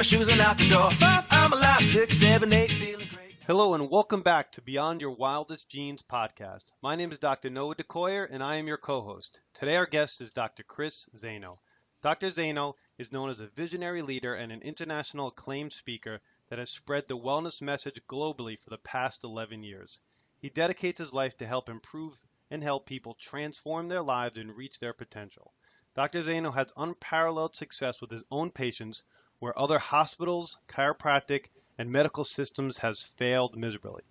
shoes and out the door. 5, I'm alive. 6, 7, 8, feeling great. Hello and welcome back to Beyond Your Wildest Genes podcast. My name is Dr. Noah DeCoyer and I am your co-host. Today our guest is Dr. Chris Zaino. Dr. Zaino is known as a visionary leader and an international acclaimed speaker that has spread the wellness message globally for the past 11 years. He dedicates his life to help improve and help people transform their lives and reach their potential. Dr. Zaino has unparalleled success with his own patients where other hospitals, chiropractic, and medical systems has failed miserably.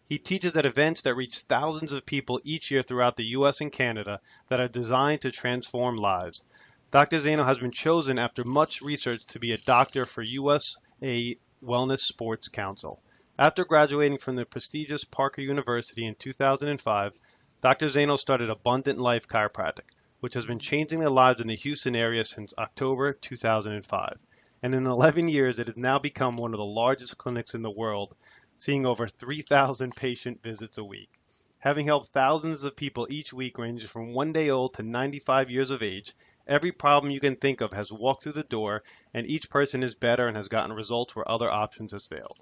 He teaches at events that reach thousands of people each year throughout the US and Canada that are designed to transform lives. Dr. Zaino has been chosen after much research to be a doctor for USA Wellness Sports Council. After graduating from the prestigious Parker University in 2005, Dr. Zaino started Abundant Life Chiropractic, which has been changing the lives in the Houston area since October 2005. And in 11 years, it has now become one of the largest clinics in the world, seeing over 3,000 patient visits a week. Having helped thousands of people each week ranging from 1 day old to 95 years of age, every problem you can think of has walked through the door, and each person is better and has gotten results where other options has failed.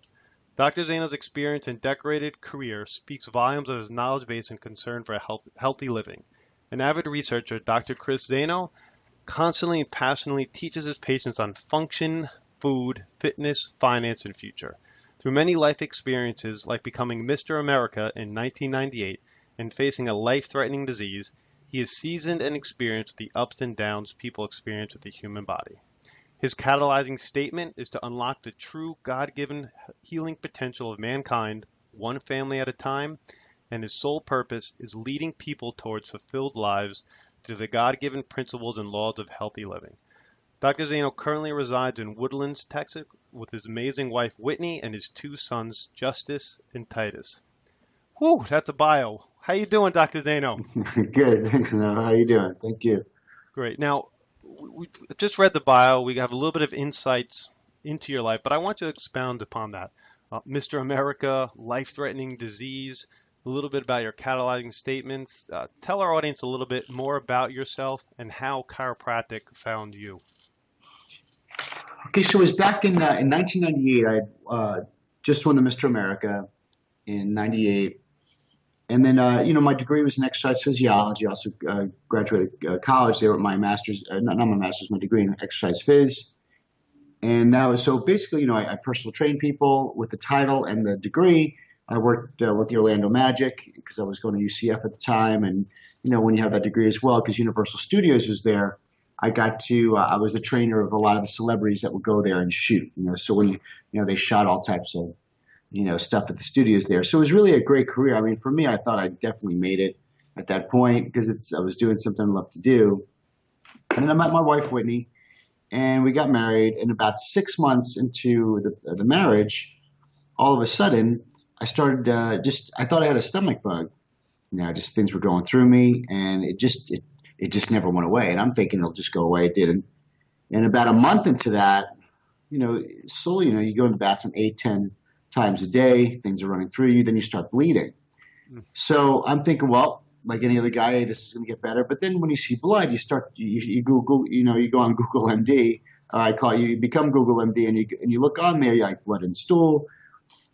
Dr. Zaino's experience and decorated career speaks volumes of his knowledge base and concern for healthy living. An avid researcher, Dr. Chris Zaino constantly and passionately teaches his patients on function, food, fitness, finance, and future. Through many life experiences, like becoming Mr. America in 1998 and facing a life-threatening disease, he is seasoned and experienced with the ups and downs people experience with the human body. His catalyzing statement is to unlock the true God-given healing potential of mankind, one family at a time, and his sole purpose is leading people towards fulfilled lives through the God-given principles and laws of healthy living. Dr. Zaino currently resides in Woodlands, Texas, with his amazing wife Whitney and his 2 sons, Justice and Titus. Whew, that's a bio. How you doing, Dr. Zaino? Good, thanks, Noah. How you doing? Thank you. Great. Now, we just read the bio. We have a little bit of insights into your life, but I want to expound upon that. Mr. America, life-threatening disease, a little bit about your catalyzing statements. Tell our audience a little bit more about yourself and how chiropractic found you. Okay, so it was back in 1998. I just won the Mr. America in 98. And then, my degree was in exercise physiology. I also graduated college there with my master's, not my master's, my degree in exercise phys. And that was, so basically, I personal trained people with the title and the degree. I worked with the Orlando Magic because I was going to UCF at the time. And, when you have that degree as well, because Universal Studios was there, I was the trainer of a lot of the celebrities that would go there and shoot, so when, they shot all types of, stuff at the studios there. So it was really a great career. I mean, for me, I thought I definitely made it at that point because I was doing something I loved to do. And then I met my wife, Whitney, and we got married. And about 6 months into the marriage, all of a sudden, I started I thought I had a stomach bug. Just things were going through me, and it just never went away. And I'm thinking it'll just go away. It didn't. And about a month into that, slowly, you go in the bathroom 8, 10 times a day, things are running through you, then you start bleeding. So I'm thinking, well, like any other guy, hey, this is going to get better. But then when you see blood, you Google, you go on Google MD. You become Google MD, and you look on there, you're like blood and stool,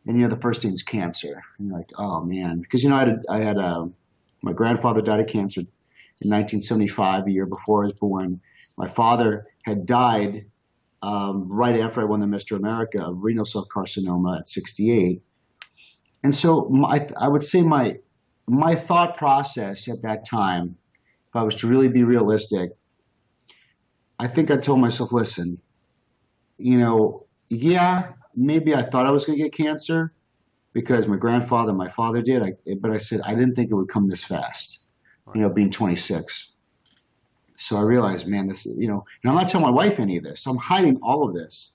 and the first thing is cancer. And you're like, oh man, because my grandfather died of cancer in 1975, a year before I was born. My father had died right after I won the Mr. America of renal cell carcinoma at 68. And so I would say my thought process at that time, if I was to really be realistic, I think I told myself, listen, yeah, maybe I thought I was going to get cancer because my grandfather and my father did, but I said I didn't think it would come this fast, being 26. So I realized, man, this, and I'm not telling my wife any of this. I'm hiding all of this.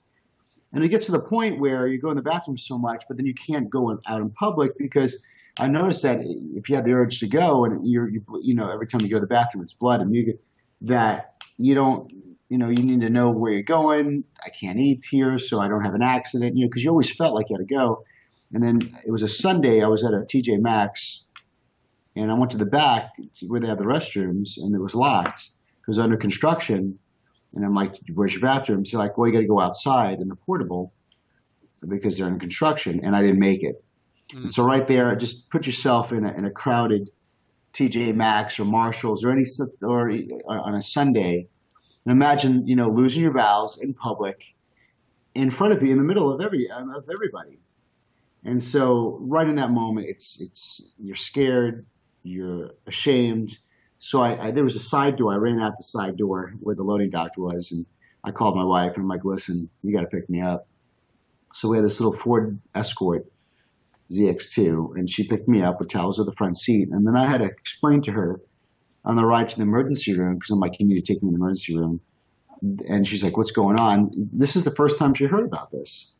And it gets to the point where you go in the bathroom so much, but then you can't go out in public because I noticed that if you have the urge to go and every time you go to the bathroom, it's blood and you need to know where you're going. I can't eat here, so I don't have an accident, because you always felt like you had to go. And then it was a Sunday. I was at a TJ Maxx, and I went to the back where they have the restrooms, and it was locked. It was under construction, And I'm like, where's your bathroom? She's like, well, you got to go outside in the portable because they're in construction. And I didn't make it. And so right there, just put yourself in a crowded TJ Maxx or Marshalls or or on a Sunday, and imagine losing your bowels in public, in front of you, in the middle of everybody. And so right in that moment, it's you're scared, you're ashamed. So there was a side door. I ran out the side door where the loading dock was, and I called my wife and I'm like, listen, you got to pick me up. So we had this little Ford Escort ZX2, and she picked me up with towels at the front seat. And then I had to explain to her on the ride to the emergency room, because I'm like, you need to take me to the emergency room. And she's like, what's going on? This is the first time she heard about this.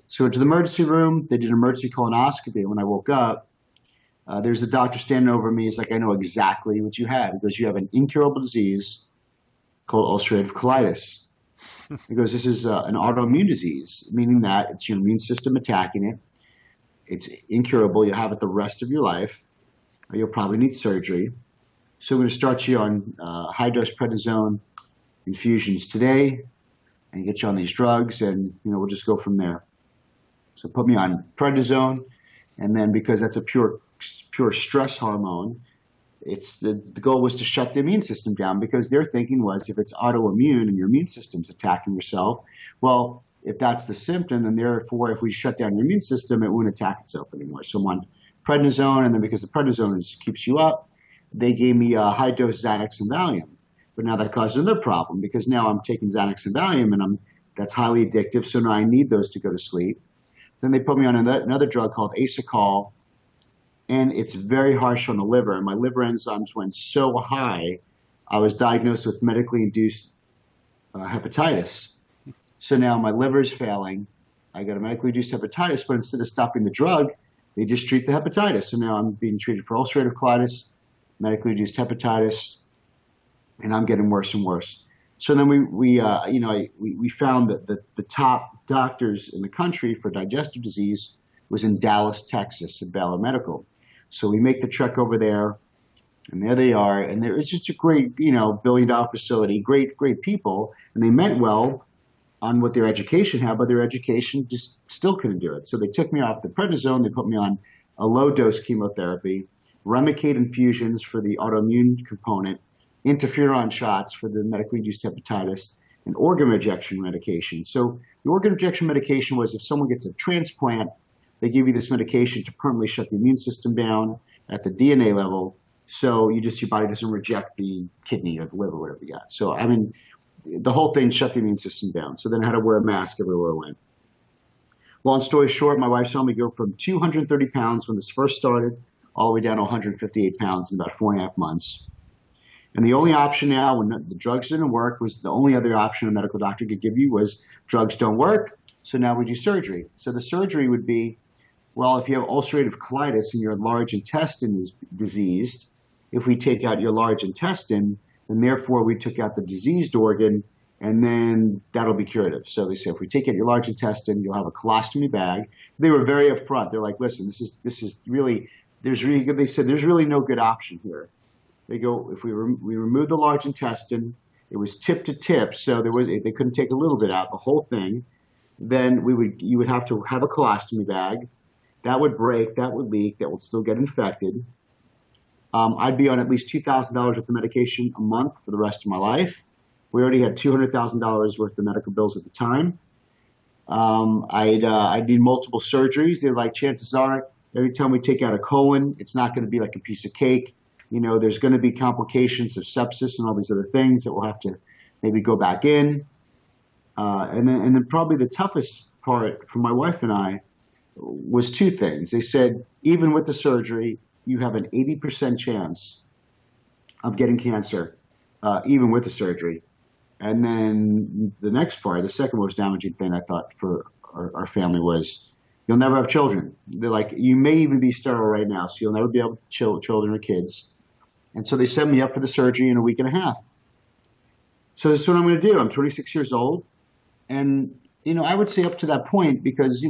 So went to the emergency room. They did an emergency colonoscopy. When I woke up, there's a doctor standing over me. He's like, I know exactly what you have. He goes, you have an incurable disease called ulcerative colitis. He goes, this is an autoimmune disease, meaning that it's your immune system attacking it. It's incurable. You'll have it the rest of your life. Or you'll probably need surgery. So we're going to start you on high-dose prednisone infusions today and get you on these drugs, and we'll just go from there. So put me on prednisone, and then because that's a pure stress hormone, the goal was to shut the immune system down, because their thinking was if it's autoimmune and your immune system's attacking yourself, well, if that's the symptom, then therefore if we shut down your immune system, it won't attack itself anymore. So I'm on prednisone, and then because the prednisone keeps you up, they gave me a high-dose Xanax and Valium. But now that caused another problem, because now I'm taking Xanax and Valium, and that's highly addictive, so now I need those to go to sleep. Then they put me on another drug called Acecol, and it's very harsh on the liver, and my liver enzymes went so high, I was diagnosed with medically induced hepatitis. So now my liver's failing. I got a medically induced hepatitis, but instead of stopping the drug, they just treat the hepatitis. So now I'm being treated for ulcerative colitis, medically induced hepatitis, and I'm getting worse and worse. So then we found that the top doctors in the country for digestive disease was in Dallas, Texas, at Baylor Medical. So we make the trek over there, and there they are, and it's just a great, billion-dollar facility, great people, and they meant well on what their education had, but their education just still couldn't do it. So they took me off the prednisone, they put me on a low-dose chemotherapy, Remicade infusions for the autoimmune component, interferon shots for the medically induced hepatitis, and organ rejection medication. So the organ rejection medication was if someone gets a transplant, they give you this medication to permanently shut the immune system down at the DNA level, so your body doesn't reject the kidney or the liver, whatever you got. So, the whole thing shut the immune system down. So then I had to wear a mask everywhere I went. Long story short, my wife saw me go from 230 pounds when this first started all the way down to 158 pounds in about 4.5 months. And the only option now, when the drugs didn't work, was the only other option a medical doctor could give you was drugs don't work, so now we do surgery. So the surgery would be, well, if you have ulcerative colitis and your large intestine is diseased, if we take out your large intestine, then therefore we took out the diseased organ, and then that'll be curative. So they say, if we take out your large intestine, you'll have a colostomy bag. They were very upfront. They're like, listen, this is really, they said, there's really no good option here. They go, if we remove the large intestine, it was tip to tip, so they couldn't take a little bit out, the whole thing. Then you would have to have a colostomy bag. That would break, that would leak, that would still get infected. I'd be on at least $2,000 worth of medication a month for the rest of my life. We already had $200,000 worth of medical bills at the time. I'd need multiple surgeries. They're like, chances are, every time we take out a colon, it's not going to be like a piece of cake. There's going to be complications of sepsis and all these other things that we'll have to maybe go back in. And then probably the toughest part for my wife and I was two things. They said, even with the surgery, you have an 80% chance of getting cancer, even with the surgery. And then the next part, the second most damaging thing I thought for our family was, you'll never have children. They're like, you may even be sterile right now, so you'll never be able to children or kids. And so they set me up for the surgery in a week and a half. So this is what I'm going to do. I'm 26 years old. And, I would say up to that point, because,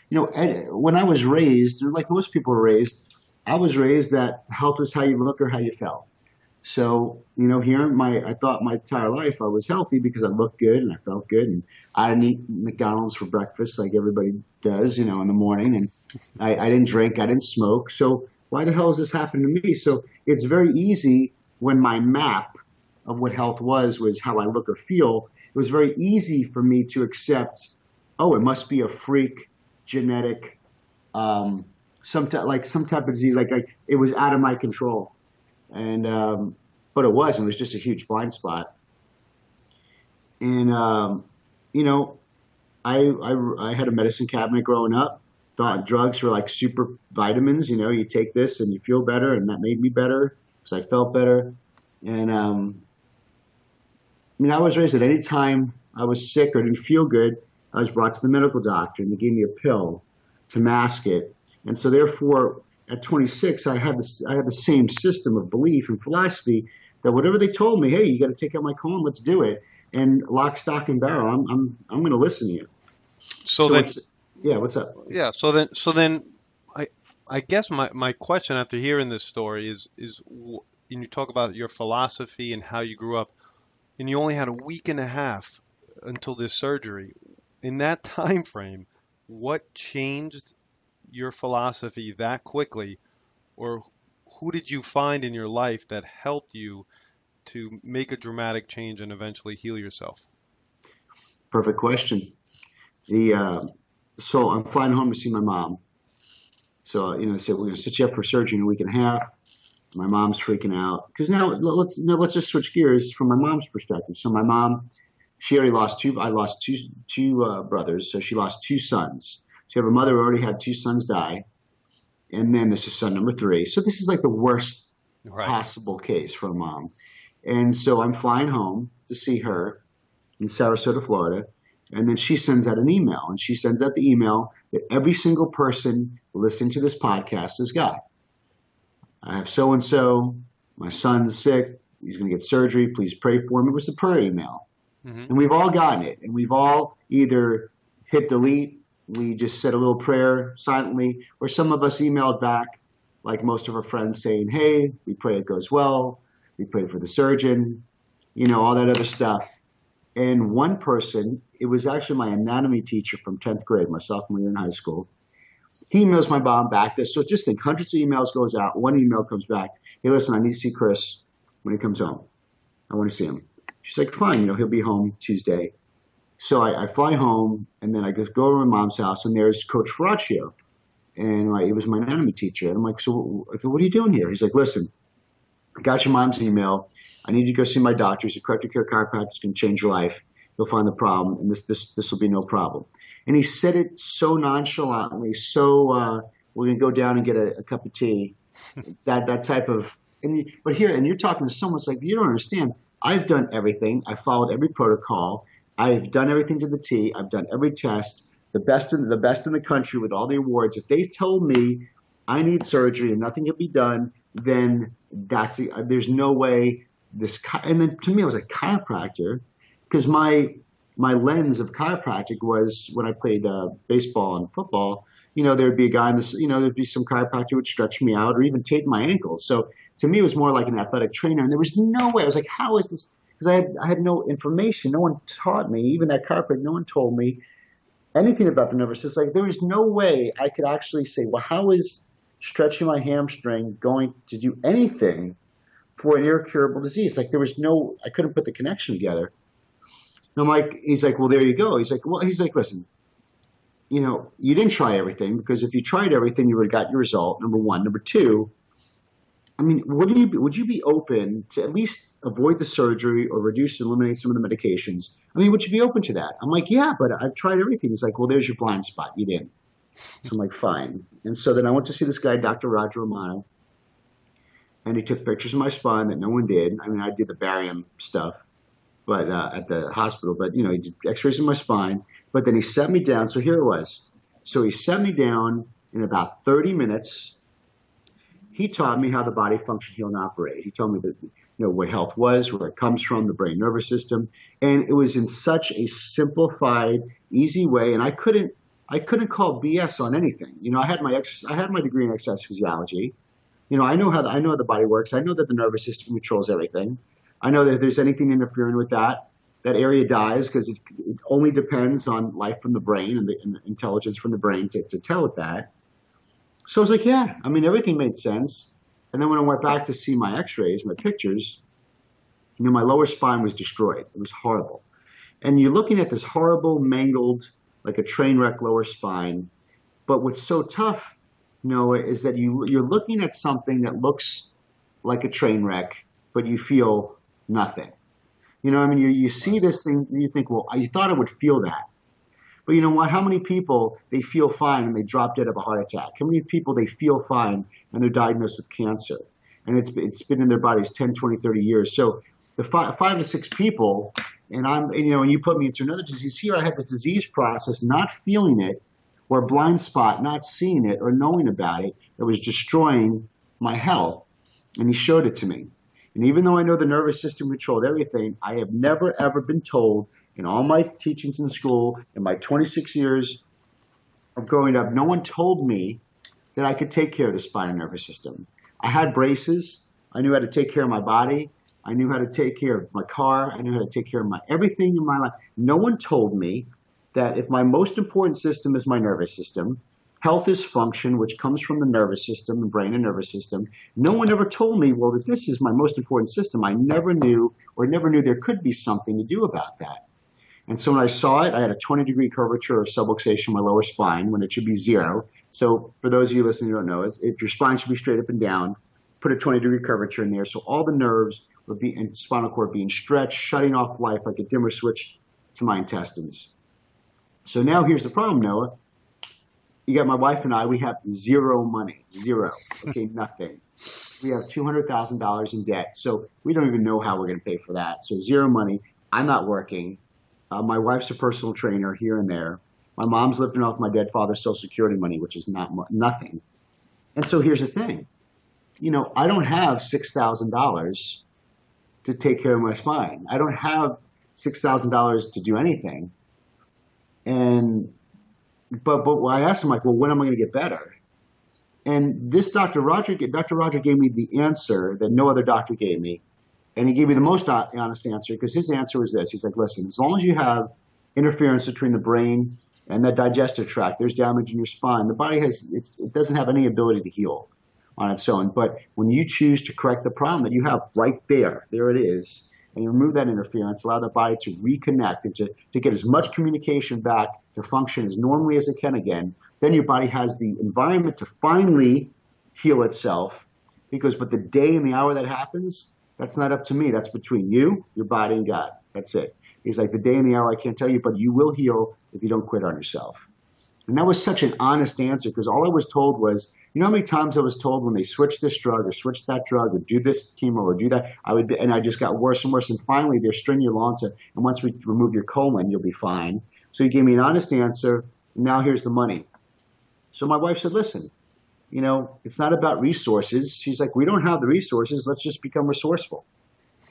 when I was raised, like most people were raised, I was raised that health was how you look or how you felt. So, I thought my entire life I was healthy because I looked good and I felt good. And I didn't eat McDonald's for breakfast like everybody does, in the morning. And I didn't drink, I didn't smoke. So why the hell has this happened to me? So it's very easy when my map of what health was how I look or feel. It was very easy for me to accept, oh, it must be a freak genetic, some type of disease. Like it was out of my control. And but it wasn't. It was just a huge blind spot. And you know, I had a medicine cabinet growing up. Thought drugs were like super vitamins. You take this and you feel better, and that made me better because I felt better. And I was raised that any time I was sick or didn't feel good, I was brought to the medical doctor, and they gave me a pill to mask it. And so therefore, at 26, I had the same system of belief and philosophy that whatever they told me, hey, you got to take out my colon, let's do it. And lock, stock, and barrel, I'm going to listen to you. So So then, yeah, what's up? yeah. So then, I I guess my question after hearing this story and you talk about your philosophy and how you grew up, and you only had a week and a half until this surgery. In that time frame, what changed your philosophy that quickly, or who did you find in your life that helped you to make a dramatic change and eventually heal yourself? Perfect question. The So I'm flying home to see my mom. So they said we're going to sit you up for surgery in a week and a half. My mom's freaking out because now let's just switch gears from my mom's perspective. So my mom, she already lost two. I lost two brothers, so she lost two sons. So her mother already had two sons die, and then this is son number three. So this is like the worst Right. possible case for a mom. And so I'm flying home to see her in Sarasota, Florida. And then she sends out an email, and she sends out the email that every single person listening to this podcast has got. I have so and so. My son's sick. He's going to get surgery. Please pray for him. It was the prayer email. Hmm. And we've all gotten it. And we've all either hit delete, we just said a little prayer silently, or some of us emailed back, like most of our friends, saying, hey, we pray it goes well. We pray for the surgeon, all that other stuff. And one person, it was actually my anatomy teacher from 10th grade, my sophomore year in high school. He emails my mom back. So just think, hundreds of emails goes out. One email comes back. Hey, listen, I need to see Chris when he comes home. I want to see him. She's like, fine, he'll be home Tuesday. So I fly home, and then I go over to my mom's house, and there's Coach Ferraccio. And he was my anatomy teacher. And I'm like, so what are you doing here? He's like, listen, I got your mom's email. I need you to go see my doctor. He's a corrective care chiropractor. It's going to change your life. You'll find the problem, and this will be no problem. And he said it so nonchalantly, so we're going to go down and get a cup of tea. That type of but here, and you're talking to someone. It's like, you don't understand. I've done everything. I followed every protocol. I've done everything to the T. I've done every test. The best in the country with all the awards. If they told me I need surgery and nothing can be done, then there's no way and then to me I was a chiropractor because my lens of chiropractic was when I played baseball and football. There'd be a guy in this. There'd be some chiropractor who would stretch me out or even tape my ankles. So to me, it was more like an athletic trainer, and there was no way. I was like, how is this? Because I had no information. No one taught me. Even that chiropractor, no one told me anything about the nervous system. Like there was no way I could actually say, well, how is stretching my hamstring going to do anything for an incurable disease? Like I couldn't put the connection together. And he's like, well, there you go. He's like, listen, you didn't try everything because if you tried everything, you would have got your result. Number one. Number two, I mean, would you be open to at least avoid the surgery or reduce and eliminate some of the medications? I mean, would you be open to that? I'm like, yeah, but I've tried everything. He's like, well, there's your blind spot. You didn't. So I'm like, fine. And so then I went to see this guy, Dr. Roger Romano, and he took pictures of my spine that no one did. I mean, I did the barium stuff, but at the hospital. But he did X-rays of my spine. But then he set me down. So here it was. So he set me down in about 30 minutes. He taught me how the body functioned, heal, and operate. He told me that what health was, where it comes from, the brain nervous system, and it was in such a simplified, easy way. And I couldn't call BS on anything. I had my degree in exercise physiology. I know how the body works. I know that the nervous system controls everything. I know that if there's anything interfering with that, that area dies because it only depends on life from the brain and the intelligence from the brain to tell it that. So I was like, yeah, I mean, everything made sense. And then when I went back to see my x-rays, my pictures, my lower spine was destroyed. It was horrible. And you're looking at this horrible, mangled, like a train wreck lower spine. But what's so tough, is that you're looking at something that looks like a train wreck, but you feel nothing. I mean, you see this thing, and you think, well, I thought I would feel that. But you know what? How many people, they feel fine and they drop dead of a heart attack? How many people, they feel fine and they're diagnosed with cancer? And it's been in their bodies 10, 20, 30 years. So the five to six people, and and you put me into another disease. Here I had this disease process, not feeling it, or a blind spot, not seeing it or knowing about it, that was destroying my health. And he showed it to me. And even though I know the nervous system controlled everything, I have never, ever been told in all my teachings in school, in my 26 years of growing up, no one told me that I could take care of the spinal nervous system. I had braces. I knew how to take care of my body. I knew how to take care of my car. I knew how to take care of everything in my life. No one told me that if my most important system is my nervous system, health is function, which comes from the nervous system, the brain and nervous system. No one ever told me, well, that this is my most important system. I never knew there could be something to do about that. And so when I saw it, I had a 20-degree curvature or subluxation in my lower spine when it should be 0. So for those of you listening who don't know, if your spine should be straight up and down, put a 20-degree curvature in there. So all the nerves and spinal cord being stretched, shutting off life like a dimmer switch to my intestines. So now here's the problem, Noah. You got my wife and I, we have zero money, zero, okay, nothing. We have $200,000 in debt, so we don't even know how we're going to pay for that. So zero money. I'm not working. My wife's a personal trainer here and there. My mom's living off my dead father's Social Security money, which is nothing. And so here's the thing. I don't have $6,000 to take care of my spine. I don't have $6,000 to do anything. But I asked him, like, well, when am I going to get better? And this Dr. Roger gave me the answer that no other doctor gave me. And he gave me the most honest answer, because his answer was this. He's like, listen, as long as you have interference between the brain and the digestive tract, there's damage in your spine. The body it doesn't have any ability to heal on its own. But when you choose to correct the problem that you have right there it is, and you remove that interference, allow the body to reconnect and to get as much communication back to function as normally as it can again, then your body has the environment to finally heal itself. But the day and the hour that happens, that's not up to me. That's between you, your body, and God. That's it. He's like, the day and the hour I can't tell you, but you will heal if you don't quit on yourself. And that was such an honest answer, because all I was told was, how many times I was told when they switch this drug or switch that drug or do this chemo or do that, and I just got worse and worse. And finally, they're stringing you along and once we remove your colon, you'll be fine. So he gave me an honest answer. And now here's the money. So my wife said, listen, it's not about resources. She's like, we don't have the resources. Let's just become resourceful.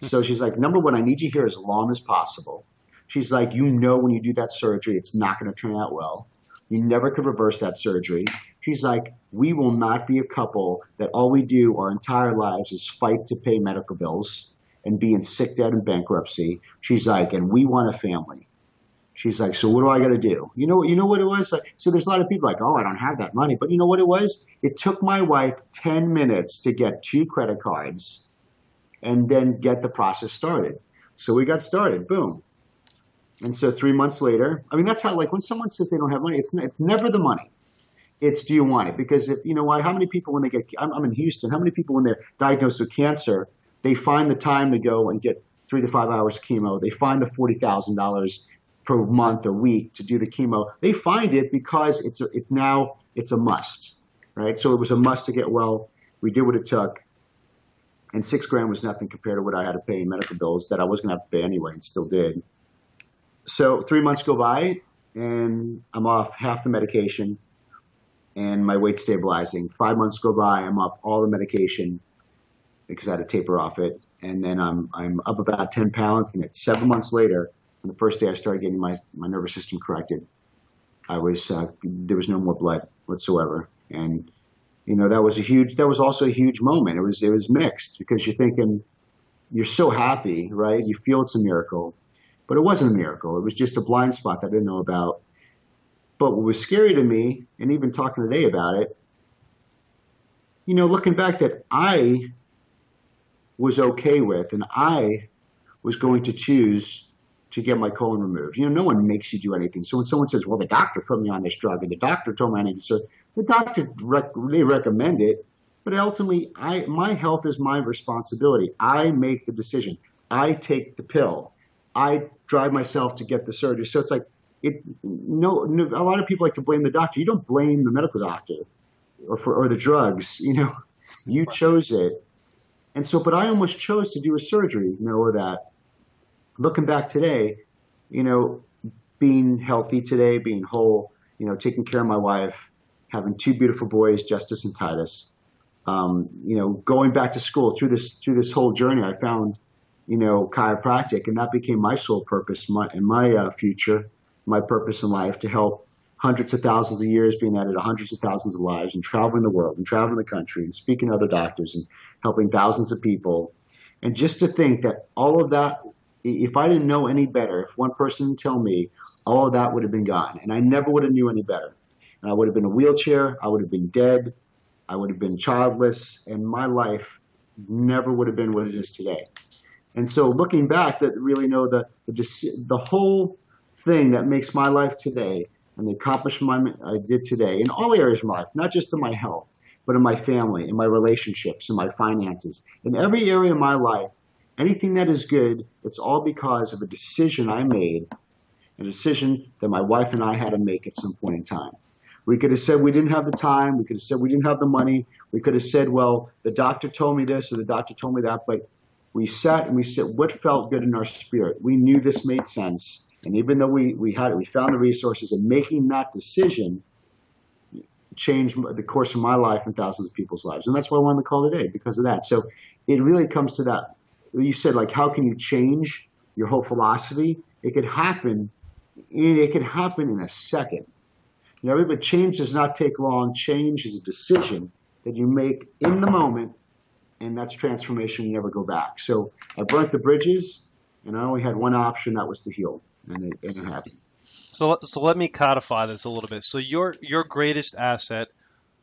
So she's like, number one, I need you here as long as possible. She's like, when you do that surgery, it's not going to turn out well. You never could reverse that surgery. She's like, we will not be a couple that all we do our entire lives is fight to pay medical bills and be in sick debt and bankruptcy. She's like, and we want a family. She's like, so what do I got to do? You know what it was? So there's a lot of people like, oh, I don't have that money. But you know what it was? It took my wife 10 minutes to get 2 credit cards and then get the process started. So we got started. Boom. And so 3 months later, I mean, that's how, like, when someone says they don't have money, it's never the money. It's, do you want it? Because if, how many people when they get, I'm in Houston, how many people when they're diagnosed with cancer, they find the time to go and get 3 to 5 hours chemo. They find the $40,000 per month or week to do the chemo. They find it because it's a must, right? So it was a must to get well. We did what it took. And $6,000 was nothing compared to what I had to pay in medical bills that I was going to have to pay anyway and still did. So 3 months go by and I'm off half the medication and my weight's stabilizing. 5 months go by, I'm off all the medication because I had to taper off it. And then I'm up about 10 pounds. And it's 7 months later, on the first day I started getting my nervous system corrected, there was no more blood whatsoever. And That was also a huge moment. It was mixed because you're thinking, you're so happy, right? You feel it's a miracle, but it wasn't a miracle. It was just a blind spot that I didn't know about. But what was scary to me, and even talking today about it, looking back, that I was okay with, and I was going to choose to get my colon removed. No one makes you do anything. So when someone says, well, the doctor put me on this drug and the doctor told me I need to, so the doctor, they recommend it, but ultimately my health is my responsibility. I make the decision. I take the pill. I drive myself to get the surgery. So it's like, no, a lot of people like to blame the doctor. You don't blame the medical doctor or the drugs, you chose it. And so, but I almost chose to do a surgery, or that. Looking back today, being healthy today, being whole, taking care of my wife, having two beautiful boys, Justice and Titus, going back to school through this whole journey, I found, chiropractic, and that became my sole purpose, in my future, my purpose in life, to help hundreds of thousands of years being added to hundreds of thousands of lives, and traveling the world and traveling the country and speaking to other doctors and helping thousands of people. And just to think that all of that, if I didn't know any better, if one person didn't tell me, all of that would have been gone. And I never would have knew any better. And I would have been in a wheelchair. I would have been dead. I would have been childless. And my life never would have been what it is today. And so looking back, that really the whole thing that makes my life today and the accomplishment I did today in all areas of my life, not just in my health, but in my family, in my relationships, in my finances, in every area of my life, anything that is good, it's all because of a decision I made, a decision that my wife and I had to make at some point in time. We could have said we didn't have the time. We could have said we didn't have the money. We could have said, well, the doctor told me this or the doctor told me that. But we sat and we said what felt good in our spirit. We knew this made sense. And even though we found the resources, and making that decision changed the course of my life and thousands of people's lives. And that's why I wanted to call today, because of that. So it really comes to that. You said, like, how can you change your whole philosophy? It could happen. It could happen in a second. But change does not take long. Change is a decision that you make in the moment, and that's transformation. You never go back. So I burnt the bridges, and I only had one option, that was to heal, and it happened. So let me codify this a little bit. So your greatest asset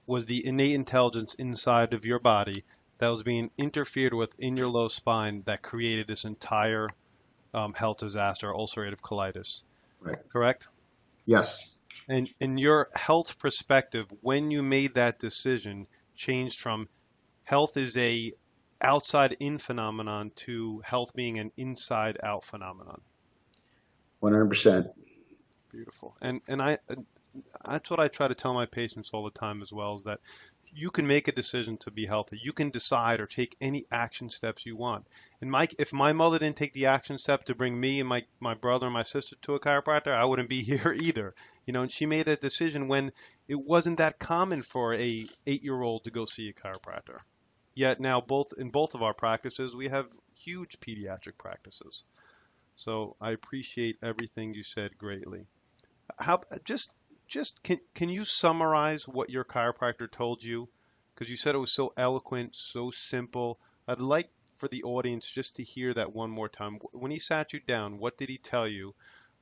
was the innate intelligence inside of your body that was being interfered with in your low spine that created this entire health disaster, ulcerative colitis. Right. Correct? Yes. And in your health perspective, when you made that decision, changed from health is a outside-in phenomenon to health being an inside-out phenomenon. 100%. Beautiful. And that's what I try to tell my patients all the time as well, is that you can make a decision to be healthy. You can decide or take any action steps you want. And if my mother didn't take the action step to bring me and my brother and my sister to a chiropractor, I wouldn't be here either. And she made a decision when it wasn't that common for a 8-year-old to go see a chiropractor. Yet now in both of our practices, we have huge pediatric practices. So I appreciate everything you said greatly. Can you summarize what your chiropractor told you? Because you said it was so eloquent, so simple. I'd like for the audience just to hear that one more time. When he sat you down, what did he tell you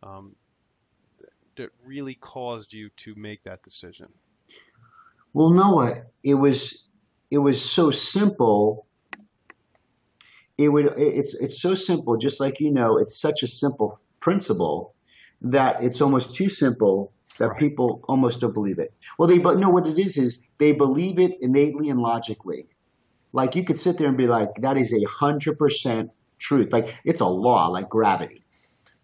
that really caused you to make that decision? Well, Noah, it was so simple. It's so simple, just like it's such a simple principle that it's almost too simple that Right. people almost don't believe it. Well, but no, what it is they believe it innately and logically. Like you could sit there and be like, that is 100% truth. Like it's a law, like gravity.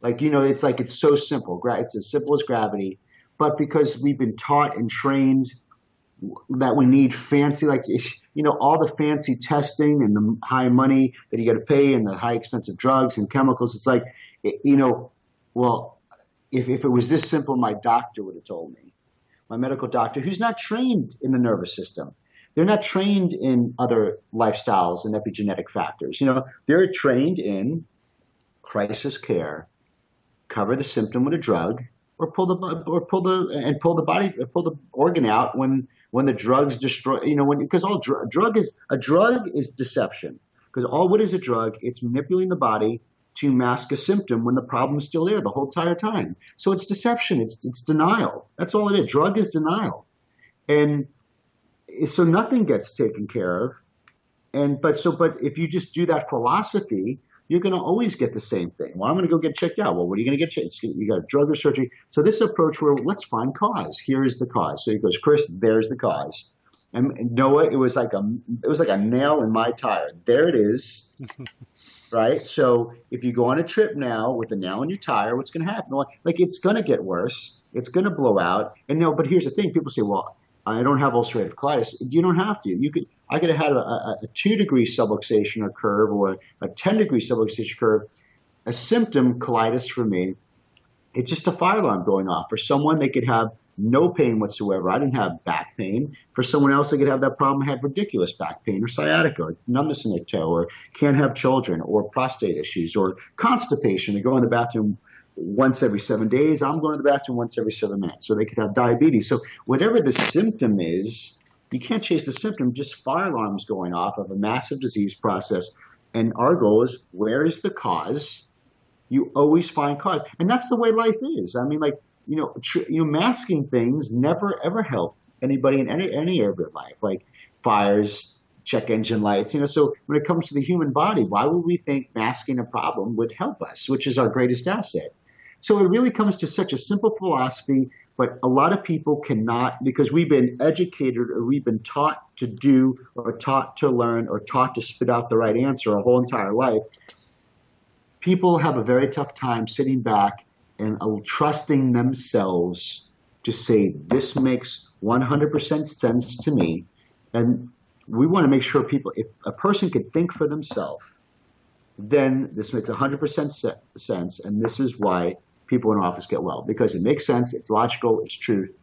Like, it's like it's so simple. It's as simple as gravity. But because we've been taught and trained that we need fancy, like, all the fancy testing and the high money that you got to pay and the high expensive drugs and chemicals, it's like, well, if it was this simple, my doctor would have told me. My medical doctor, who's not trained in the nervous system. They're not trained in other lifestyles and epigenetic factors. They're trained in crisis care, cover the symptom with a drug, or pull the organ out when the drugs destroy, because a drug is deception. Because what is a drug? It's manipulating the body to mask a symptom when the problem's still there the whole entire time. So it's deception. It's denial. That's all it is. Drug is denial. And so nothing gets taken care of. But if you just do that philosophy, you're going to always get the same thing. Well, I'm going to go get checked out. Well, what are you going to get checked? You got a drug or surgery. So this approach where let's find cause. Here is the cause. So he goes, Chris, there's the cause. And Noah, it was like a nail in my tire. There it is, right? So if you go on a trip now with a nail in your tire, what's going to happen? Well, like it's going to get worse. It's going to blow out. And but here's the thing: people say, "Well, I don't have ulcerative colitis." You don't have to. I could have had a 2-degree subluxation or curve or a 10-degree subluxation curve. A symptom, colitis for me, it's just a fire alarm going off. For someone, they could have no pain whatsoever. I didn't have back pain. For someone else, they could have that problem, had ridiculous back pain or sciatica or numbness in their toe or can't have children or prostate issues or constipation. They go in the bathroom once every 7 days. I'm going to the bathroom once every 7 minutes. So they could have diabetes. So whatever the symptom is, you can't chase the symptom, just fire alarms going off of a massive disease process. And our goal is, where is the cause? You always find cause. And that's the way life is. I mean, like, masking things never ever helped anybody in any area of their life, like fires, check engine lights. So when it comes to the human body, why would we think masking a problem would help us, which is our greatest asset? So it really comes to such a simple philosophy, but a lot of people cannot, because we've been educated or we've been taught to do or taught to learn or taught to spit out the right answer our whole entire life. People have a very tough time sitting back and trusting themselves to say, this makes 100% sense to me. And we want to make sure if a person could think for themselves, then this makes 100% sense. And this is why people in office get well, because it makes sense, it's logical, it's truth.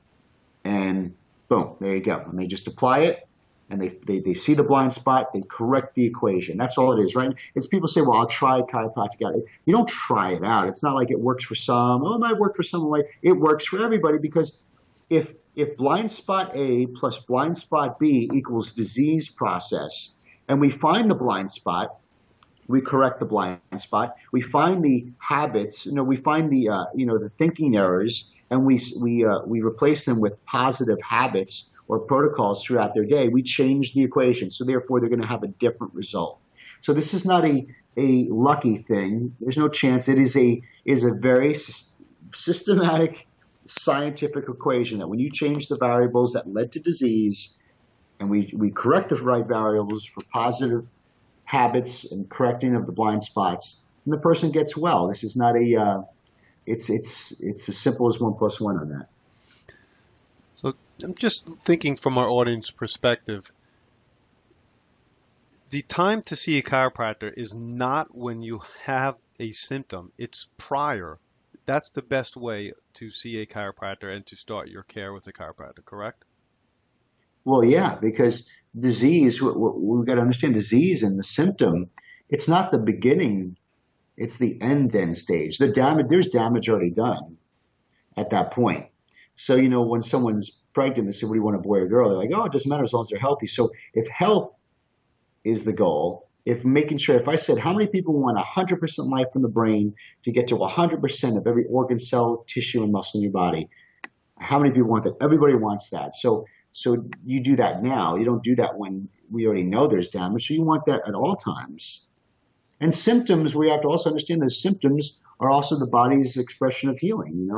And boom, there you go. And they just apply it. And they see the blind spot, they correct the equation. That's all it is, right? It's people say, well, I'll try chiropractic out. You don't try it out. It's not like it works for some. Oh, it might work for some. It works for everybody, because if blind spot A plus blind spot B equals disease process, and we find the blind spot, we correct the blind spot, we find the habits, we find the thinking errors, and we replace them with positive habits or protocols throughout their day, we change the equation. So therefore, they're going to have a different result. So this is not a lucky thing. There's no chance. It is a very systematic scientific equation that when you change the variables that led to disease, and we correct the right variables for positive habits and correcting of the blind spots, and the person gets well. This is not it's as simple as 1 + 1 on that. So I'm just thinking from our audience perspective, the time to see a chiropractor is not when you have a symptom, it's prior. That's the best way to see a chiropractor and to start your care with a chiropractor, correct? Well, yeah, because disease, we've got to understand disease and the symptom, it's not the beginning, it's the end stage. There's damage already done at that point. So, when someone's pregnant, they say, what do you want, a boy or girl? They're like, oh, it doesn't matter as long as they're healthy. So if health is the goal, if I said, how many people want 100% life from the brain to get to 100% of every organ, cell, tissue, and muscle in your body, how many people want that? Everybody wants that. So you do that now. You don't do that when we already know there's damage. So you want that at all times. And symptoms, we have to also understand that symptoms are also the body's expression of healing.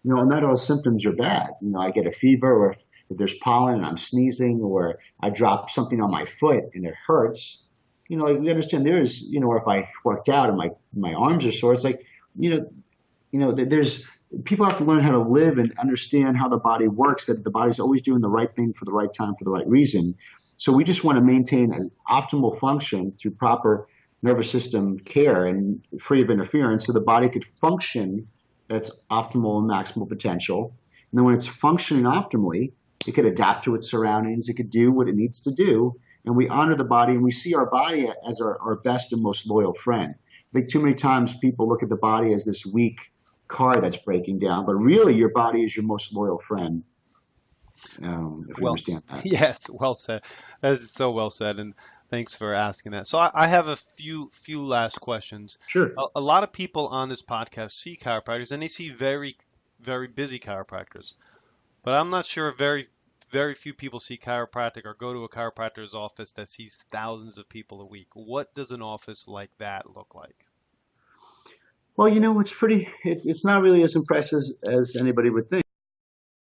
Not all symptoms are bad. I get a fever, or if there's pollen and I'm sneezing, or I drop something on my foot and it hurts. We understand there's, or if I worked out and my arms are sore, it's like, there's people have to learn how to live and understand how the body works, that the body's always doing the right thing for the right time for the right reason. So we just want to maintain an optimal function through proper nervous system care and free of interference, so the body could function at its optimal and maximal potential. And then when it's functioning optimally, it could adapt to its surroundings, it could do what it needs to do, and we honor the body, and we see our body as our best and most loyal friend. I think too many times people look at the body as this weak car that's breaking down, but really your body is your most loyal friend, if you Well, understand that. yes, well said. That is so well said, and thanks for asking that. So I have a few last questions. Sure. A lot of people on this podcast see chiropractors, and they see very busy chiropractors. But I'm not sure very few people see chiropractic or go to a chiropractor's office that sees thousands of people a week. What does an office like that look like? Well, it's not really as impressive as anybody would think.